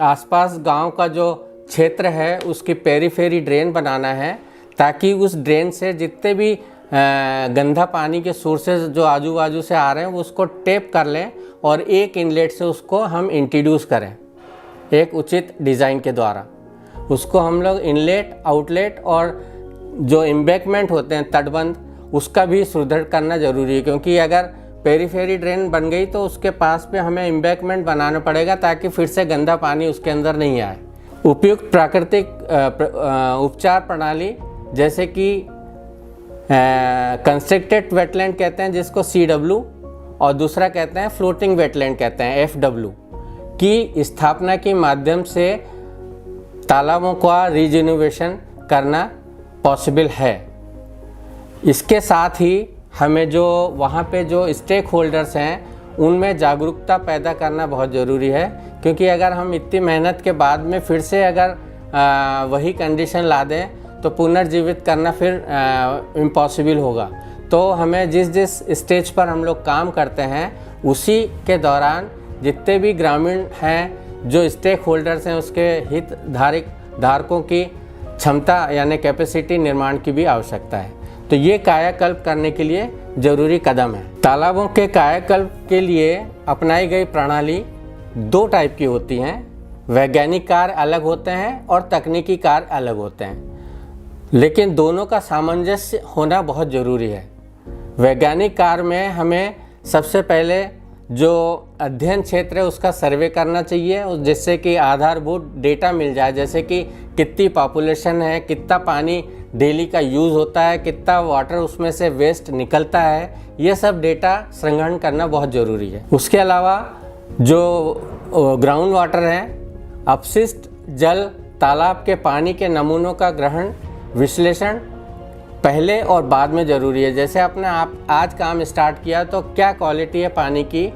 आसपास गांव का जो क्षेत्र है उसकी पेरीफेरी ड्रेन बनाना है, ताकि उस ड्रेन से जितने भी गंदा पानी के सोर्सेज जो आजू बाजू से आ रहे हैं वो उसको टेप कर लें और एक इनलेट से उसको हम इंट्रोड्यूस करें एक उचित डिज़ाइन के द्वारा। उसको हम लोग इनलेट, आउटलेट और जो एम्बैंकमेंट होते हैं तटबंध, उसका भी सुदृढ़ करना ज़रूरी है, क्योंकि अगर पेरीफेरी ड्रेन बन गई तो उसके पास पे हमें एम्बैंकमेंट बनाना पड़ेगा ताकि फिर से गंदा पानी उसके अंदर नहीं आए। उपयुक्त प्राकृतिक उपचार प्रणाली, जैसे कि कंस्ट्रक्टेड वेटलैंड कहते हैं जिसको CW, और दूसरा कहते हैं फ्लोटिंग वेटलैंड कहते हैं FW, की स्थापना के माध्यम से तालाबों का रीजेन्युएशन करना पॉसिबल है। इसके साथ ही हमें जो वहाँ पे जो स्टेक होल्डर्स हैं उनमें जागरूकता पैदा करना बहुत ज़रूरी है, क्योंकि अगर हम इतनी मेहनत के बाद में फिर से अगर वही कंडीशन ला दें तो पुनर्जीवित करना फिर इम्पॉसिबल होगा। तो हमें जिस जिस स्टेज पर हम लोग काम करते हैं उसी के दौरान जितने भी ग्रामीण हैं जो स्टेक होल्डर्स हैं उसके धारकों की क्षमता यानी कैपेसिटी निर्माण की भी आवश्यकता है। तो ये कायाकल्प करने के लिए ज़रूरी कदम है। तालाबों के कायाकल्प के लिए अपनाई गई प्रणाली 2 टाइप की होती हैं। वैज्ञानिक कार्य अलग होते हैं और तकनीकी कार्य अलग होते हैं, लेकिन दोनों का सामंजस्य होना बहुत ज़रूरी है। वैज्ञानिक कार्य में हमें सबसे पहले जो अध्ययन क्षेत्र है उसका सर्वे करना चाहिए, जिससे कि आधारभूत डेटा मिल जाए, जैसे कि कितनी पॉपुलेशन है, कितना पानी डेली का यूज़ होता है, कितना वाटर उसमें से वेस्ट निकलता है, ये सब डेटा संग्रहण करना बहुत ज़रूरी है। उसके अलावा जो ग्राउंड वाटर है, अपशिष्ट जल, तालाब के पानी के नमूनों का ग्रहण विश्लेषण पहले और बाद में ज़रूरी है। जैसे आपने आज काम स्टार्ट किया तो क्या क्वालिटी है पानी की,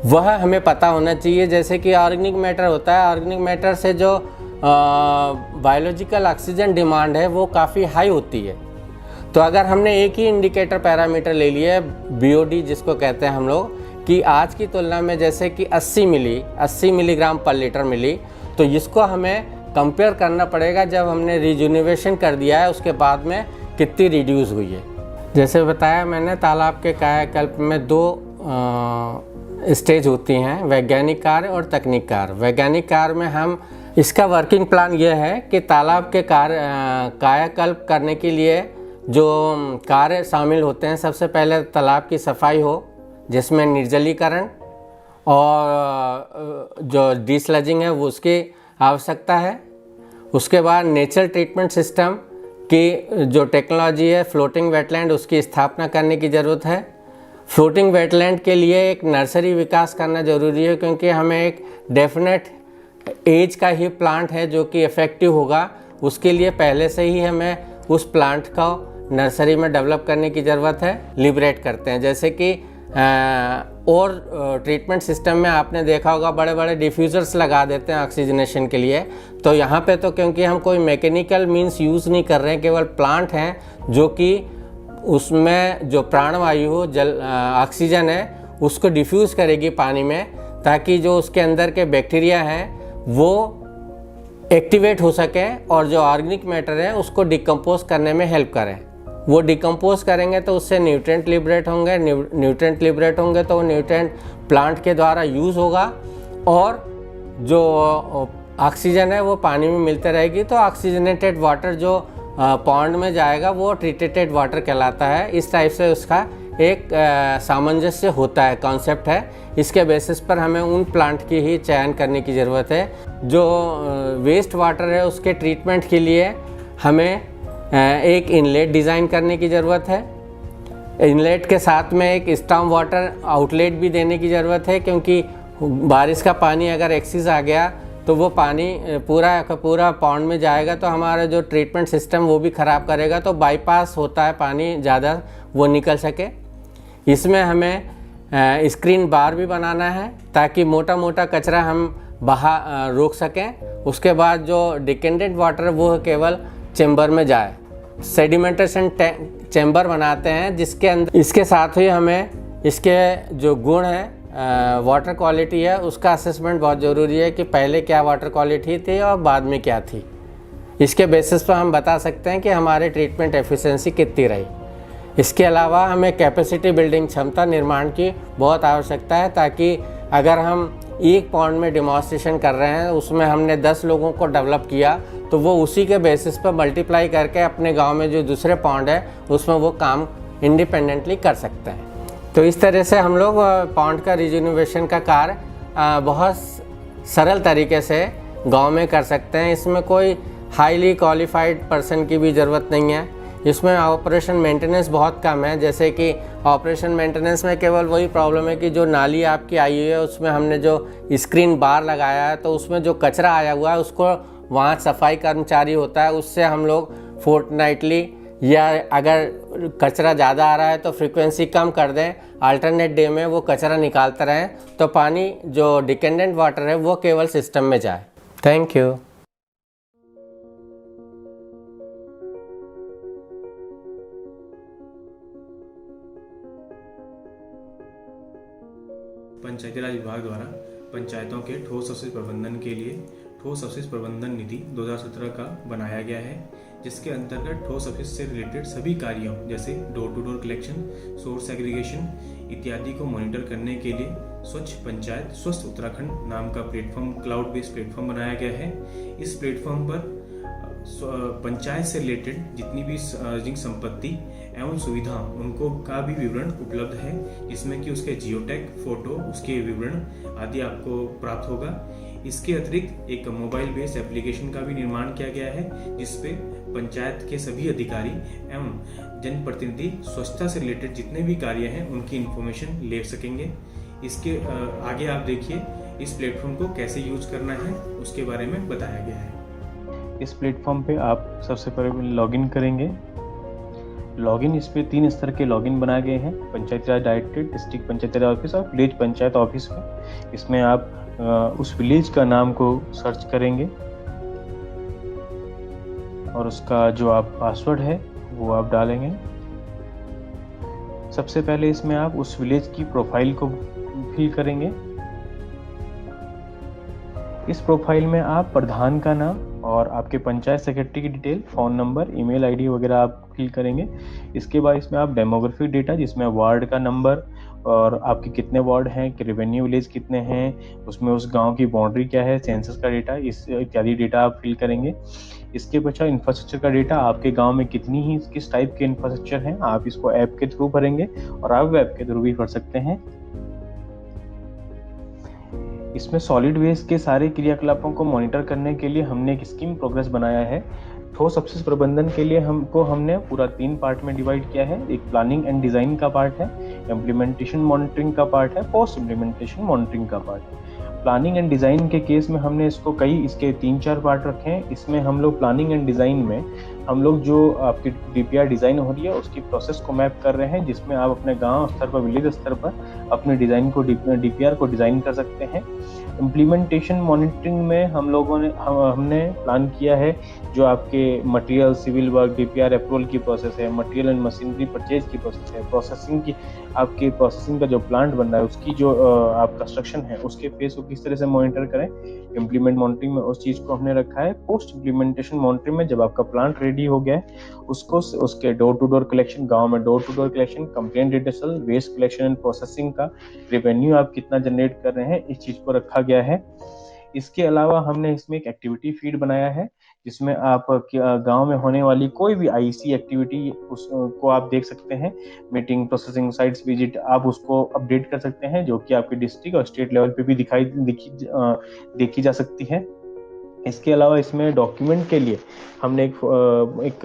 वह हमें पता होना चाहिए। जैसे कि ऑर्गेनिक मैटर होता है, ऑर्गेनिक मैटर से जो बायोलॉजिकल ऑक्सीजन डिमांड है वो काफ़ी हाई होती है। तो अगर हमने एक ही इंडिकेटर पैरामीटर ले लिया है, BOD जिसको कहते हैं हम लोग, कि आज की तुलना में जैसे कि 80 मिलीग्राम पर लीटर मिली, तो इसको हमें कंपेयर करना पड़ेगा जब हमने रिजुनिवेशन कर दिया है उसके बाद में कितनी रिड्यूस हुई है। जैसे बताया मैंने, तालाब के कायाकल्प में 2 स्टेज होती हैं, वैज्ञानिक कार्य और तकनीक कार्य। वैज्ञानिक कार्य में हम इसका वर्किंग प्लान ये है कि तालाब के कायाकल्प करने के लिए जो कार्य शामिल होते हैं, सबसे पहले तालाब की सफाई हो, जिसमें निर्जलीकरण और जो डिस्लजिंग है वो उसकी आवश्यकता है। उसके बाद नेचुरल ट्रीटमेंट सिस्टम की जो टेक्नोलॉजी है, फ्लोटिंग वेटलैंड, उसकी स्थापना करने की ज़रूरत है। फ्लोटिंग वेटलैंड के लिए एक नर्सरी विकास करना ज़रूरी है, क्योंकि हमें एक डेफिनेट एज का ही प्लांट है जो कि इफ़ेक्टिव होगा। उसके लिए पहले से ही हमें उस प्लांट को नर्सरी में डेवलप करने की ज़रूरत है। लिबरेट करते हैं, जैसे कि और ट्रीटमेंट सिस्टम में आपने देखा होगा बड़े बड़े डिफ्यूज़र्स लगा देते हैं ऑक्सीजनेशन के लिए। तो यहाँ पे तो क्योंकि हम कोई मैकेनिकल मींस यूज़ नहीं कर रहे हैं, केवल प्लांट हैं जो कि उसमें जो प्राणवायु हो, जल ऑक्सीजन है, उसको डिफ्यूज़ करेगी पानी में, ताकि जो उसके अंदर के बैक्टीरिया हैं वो एक्टिवेट हो सकें और जो ऑर्गेनिक मैटर है उसको डिकम्पोज करने में हेल्प करें। वो डिकम्पोज करेंगे तो उससे न्यूट्रेंट लिबरेट होंगे, न्यूट्रेंट लिबरेट होंगे तो वो न्यूट्रेंट प्लांट के द्वारा यूज़ होगा और जो ऑक्सीजन है वो पानी में मिलते रहेगी। तो ऑक्सीजनेटेड वाटर जो पॉन्ड में जाएगा वो ट्रीटेड वाटर कहलाता है। इस टाइप से उसका एक सामंजस्य होता है, कॉन्सेप्ट है। इसके बेसिस पर हमें उन प्लांट की ही चयन करने की ज़रूरत है। जो वेस्ट वाटर है उसके ट्रीटमेंट के लिए हमें एक इनलेट डिज़ाइन करने की ज़रूरत है। इनलेट के साथ में एक स्टॉर्म वाटर आउटलेट भी देने की ज़रूरत है, क्योंकि बारिश का पानी अगर एक्सेस आ गया तो वो पानी पूरा का पूरा पॉन्ड में जाएगा, तो हमारा जो ट्रीटमेंट सिस्टम वो भी ख़राब करेगा, तो बाईपास होता है पानी ज़्यादा वो निकल सके। इसमें हमें स्क्रीन बार भी बनाना है ताकि मोटा मोटा कचरा हम रोक सकें। उसके बाद जो डिकेंडेंट वाटर वो केवल चेम्बर में जाए। सेडिमेंटेशन चेम्बर बनाते हैं जिसके अंदर, इसके साथ ही हमें इसके जो गुण हैं, वाटर क्वालिटी है, उसका असेसमेंट बहुत ज़रूरी है कि पहले क्या वाटर क्वालिटी थी और बाद में क्या थी। इसके बेसिस पर हम बता सकते हैं कि हमारे ट्रीटमेंट एफिशिएंसी कितनी रही। इसके अलावा हमें कैपेसिटी बिल्डिंग क्षमता निर्माण की बहुत आवश्यकता है, ताकि अगर हम एक पॉन्ड में डेमोन्स्ट्रेशन कर रहे हैं, उसमें हमने 10 लोगों को डेवलप किया, तो वो उसी के बेसिस पर मल्टीप्लाई करके अपने गांव में जो दूसरे पॉन्ड है उसमें वो काम इंडिपेंडेंटली कर सकते हैं। तो इस तरह से हम लोग पॉन्ड का रिजुनोवेशन का कार्य बहुत सरल तरीके से गांव में कर सकते हैं। इसमें कोई हाईली क्वालिफाइड पर्सन की भी ज़रूरत नहीं है। इसमें ऑपरेशन मेंटेनेंस बहुत कम है। जैसे कि ऑपरेशन मेंटेनेंस में केवल वही प्रॉब्लम है कि जो नाली आपकी आई हुई है उसमें हमने जो स्क्रीन बार लगाया है, तो उसमें जो कचरा आया हुआ है उसको वहाँ सफाई कर्मचारी होता है, उससे हम लोग फोर्टनाइटली या अगर कचरा ज़्यादा आ रहा है तो फ्रीक्वेंसी कम कर दें, अल्टरनेट डे में वो कचरा निकालते रहें, तो पानी जो डिकेंडेंट वाटर है वो केवल सिस्टम में जाए। Thank you. पंचायती राज विभाग द्वारा पंचायतों के ठोस अवशेष प्रबंधन के लिए ठोस अवशेष प्रबंधन निधि 2017 का बनाया गया है, जिसके अंतर्गत ठोस अवशेष से रिलेटेड सभी कार्यों जैसे door to door collection, source aggregation इत्यादि को मॉनिटर करने के लिए स्वच्छ पंचायत स्वस्थ उत्तराखंड नाम का प्लेटफॉर्म, क्लाउड बेस्ड प्लेटफॉर्म बनाया गया है। इस प्लेटफॉर्म पर पंचायत से रिलेटेड जितनी भी सार्वजनिक संपत्ति एवं सुविधा उनको का भी विवरण उपलब्ध है, जिसमें कि उसके जियोटैग, फोटो, उसके विवरण आदि आपको प्राप्त होगा। इसके अतिरिक्त एक मोबाइल बेस्ड एप्लीकेशन का भी निर्माण किया गया है, जिसपे पंचायत के सभी अधिकारी एवं जनप्रतिनिधि स्वच्छता से रिलेटेड जितने भी कार्य हैं उनकी इंफॉर्मेशन ले सकेंगे। इसके आगे आप देखिए इस प्लेटफॉर्म को कैसे यूज करना है उसके बारे में बताया गया है। इस प्लेटफॉर्म पे आप सबसे पहले लॉगिन करेंगे। लॉगिन इस पे 3 स्तर के लॉगिन बनाए गए हैं, पंचायती राज डायरेक्टरेट, डिस्ट्रिक्ट पंचायती राज ऑफिस और विलेज पंचायत ऑफिस में। इसमें आप उस विलेज का नाम को सर्च करेंगे और उसका जो आप पासवर्ड है वो आप डालेंगे। सबसे पहले इसमें आप उस विलेज की प्रोफाइल को फिल करेंगे। इस प्रोफाइल में आप प्रधान का नाम और आपके पंचायत सेक्रेटरी की detail, phone number, email ID वगैरह आप फिल करेंगे। इसके बाद इसमें आप डेमोग्राफिक डेटा, जिसमें वार्ड का नंबर और आपके कितने वार्ड हैं, कि रेवेन्यू विलेज कितने हैं, उसमें उस गांव की बाउंड्री क्या है, सेंसस का डेटा, इस इत्यादि डेटा आप फिल करेंगे। इसके पश्चात इंफ्रास्ट्रक्चर का डेटा, आपके गांव में कितनी ही किस टाइप के इंफ्रास्ट्रक्चर हैं, आप इसको ऐप के थ्रू भरेंगे और आप वेब के थ्रू भी भर सकते हैं। इसमें सॉलिड वेस्ट के सारे क्रियाकलापों को मॉनिटर करने के लिए हमने एक स्कीम प्रोग्रेस बनाया है। ठोस अपशिष्ट प्रबंधन के लिए हमने पूरा 3 पार्ट में डिवाइड किया है। एक प्लानिंग एंड डिजाइन का पार्ट है, इम्प्लीमेंटेशन मॉनिटरिंग का पार्ट है, पोस्ट इम्प्लीमेंटेशन मॉनिटरिंग का पार्ट है। प्लानिंग एंड डिज़ाइन के केस में हमने इसके 3-4 पार्ट रखे हैं। इसमें हम लोग प्लानिंग एंड डिज़ाइन में हम लोग जो आपकी डीपीआर डिज़ाइन हो रही है उसकी प्रोसेस को मैप कर रहे हैं, जिसमें आप अपने गांव स्तर पर, विलेज स्तर पर अपने डिज़ाइन को, डीपीआर को डिज़ाइन कर सकते हैं। इम्प्लीमेंटेशन मॉनिटरिंग में हमने प्लान किया है जो आपके material, civil work, DPR approval की प्रोसेस है, मटेरियल एंड मशीनरी परचेज की प्रोसेस है, प्रोसेसिंग का जो प्लांट बन रहा है उसकी जो आप कंस्ट्रक्शन है उसके फेस को किस तरह से मॉनिटर करें। इम्प्लीमेंट मॉनिटरिंग में उस चीज़ को हमने रखा है। पोस्ट इम्प्लीमेंटेशन मॉनिटरिंग में जब आपका प्लांट रेडी हो गया है उसके डोर टू डोर कलेक्शन, गाँव में door to door collection, complaint detail, waste collection and processing का रेवेन्यू आप कितना जनरेट कर रहे हैं, इस चीज़ को रखा गया है। इसके अलावा हमने इसमें एक एक्टिविटी फीड बनाया है, जिसमें आप गांव में होने वाली कोई भी आईसी एक्टिविटी उसको आप देख सकते हैं। मीटिंग, प्रोसेसिंग, साइट्स विजिट, आप उसको अपडेट कर सकते हैं, जो कि आपके डिस्ट्रिक्ट और स्टेट लेवल पे भी देखी जा सकती है। इसके अलावा इसमें डॉक्यूमेंट के लिए हमने एक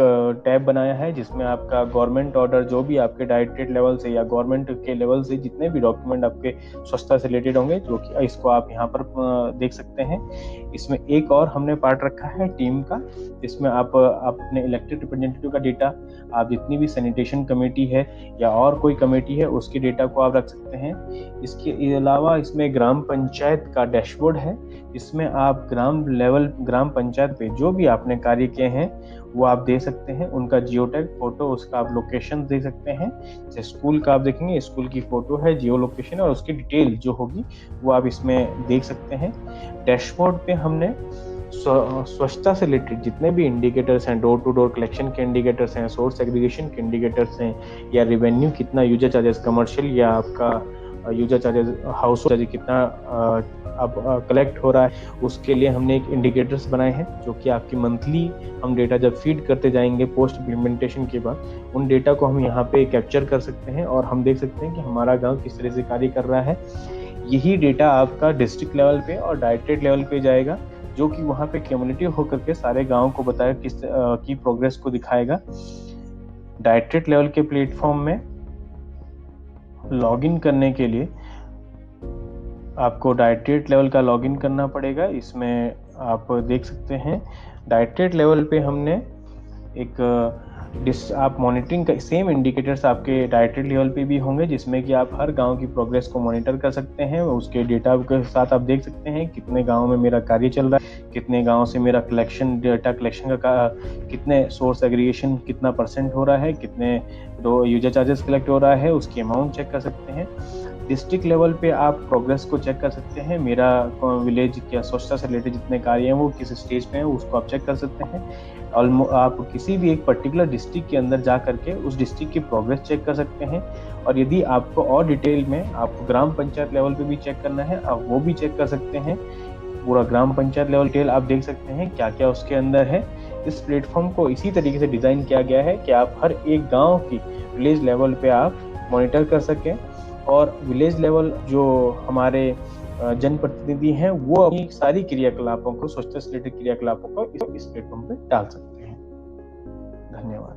टैब बनाया है जिसमें आपका गवर्नमेंट ऑर्डर, जो भी आपके डायरेक्टरेट लेवल से या गवर्नमेंट के लेवल से जितने भी डॉक्यूमेंट आपके स्वच्छता से रिलेटेड होंगे, जो कि इसको आप यहाँ पर देख सकते हैं। इसमें एक और हमने पार्ट रखा है टीम का, जिसमें आप अपने इलेक्टेड रिप्रेजेंटेटिव का डेटा, आप जितनी भी सैनिटेशन कमेटी है या और कोई कमेटी है उसके डेटा को आप रख सकते हैं। इसके अलावा इसमें ग्राम पंचायत का डैशबोर्ड है, इसमें आप ग्राम पंचायत पे जो भी आपने कार्य किए हैं वो आप दे सकते हैं, उनका जियो टैग फोटो, उसका आप लोकेशन दे सकते हैं। जैसे स्कूल का आप देखेंगे, स्कूल की फोटो है, जियो लोकेशन है और उसकी डिटेल जो होगी वो आप इसमें देख सकते हैं। डैशबोर्ड पे हमने स्वच्छता से रिलेटेड जितने भी इंडिकेटर्स हैं, डोर टू डोर कलेक्शन के इंडिकेटर्स हैं, सोर्स एग्रीगेशन के इंडिकेटर्स हैं, या रेवेन्यू कितना, यूजर चार्जेस कमर्शियल या आपका यूजर चार्जेस हाउस चार्जेस कितना अब कलेक्ट हो रहा है, उसके लिए हमने एक इंडिकेटर्स बनाए हैं जो कि आपकी मंथली हम डेटा जब फीड करते जाएंगे पोस्ट इम्प्लीमेंटेशन के बाद, उन डेटा को हम यहाँ पे कैप्चर कर सकते हैं और हम देख सकते हैं कि हमारा गांव किस तरह से कार्य कर रहा है। यही डेटा आपका डिस्ट्रिक्ट लेवल पे और डायरेक्टरेट लेवल पे जाएगा, जो कि वहाँ पे कम्युनिटी होकर के सारे गाँव को बताएगा किस की प्रोग्रेस को दिखाएगा। डायरेक्टरेट लेवल के प्लेटफॉर्म में लॉगिन करने के लिए आपको डायरेक्टरेट लेवल का लॉगिन करना पड़ेगा। इसमें आप देख सकते हैं डायरेक्टरेट लेवल पे हमने एक आप मॉनिटरिंग का सेम इंडिकेटर्स आपके डायरेक्टरेट लेवल पे भी होंगे, जिसमें कि आप हर गांव की प्रोग्रेस को मॉनिटर कर सकते हैं। उसके डेटा के साथ आप देख सकते हैं कितने गांव में मेरा कार्य चल रहा है, कितने गांव से मेरा डेटा कलेक्शन का कितने सोर्स एग्रीगेशन कितना % हो रहा है, कितने यूजर चार्जेस कलेक्ट हो रहा है, उसकी अमाउंट चेक कर सकते हैं। डिस्ट्रिक्ट लेवल पे आप प्रोग्रेस को चेक कर सकते हैं, मेरा विलेज क्या स्वच्छता से रिलेटेड जितने कार्य हैं वो किस स्टेज पे हैं उसको आप चेक कर सकते हैं। आप किसी भी एक पर्टिकुलर डिस्ट्रिक्ट के अंदर जा करके उस डिस्ट्रिक्ट की प्रोग्रेस चेक कर सकते हैं। और यदि आपको और डिटेल में आपको ग्राम पंचायत लेवल पे भी चेक करना है, आप वो भी चेक कर सकते हैं। पूरा ग्राम पंचायत लेवल डिटेल आप देख सकते हैं क्या क्या उसके अंदर है। इस प्लेटफॉर्म को इसी तरीके से डिज़ाइन किया गया है कि आप हर एक गाँव की विलेज लेवल पे आप मॉनिटर कर सकें, और विलेज लेवल जो हमारे जनप्रतिनिधि हैं वो अपनी सारी क्रियाकलापों को, स्वच्छता से रिलेटेड क्रियाकलापों को इस प्लेटफॉर्म पे डाल सकते हैं। धन्यवाद।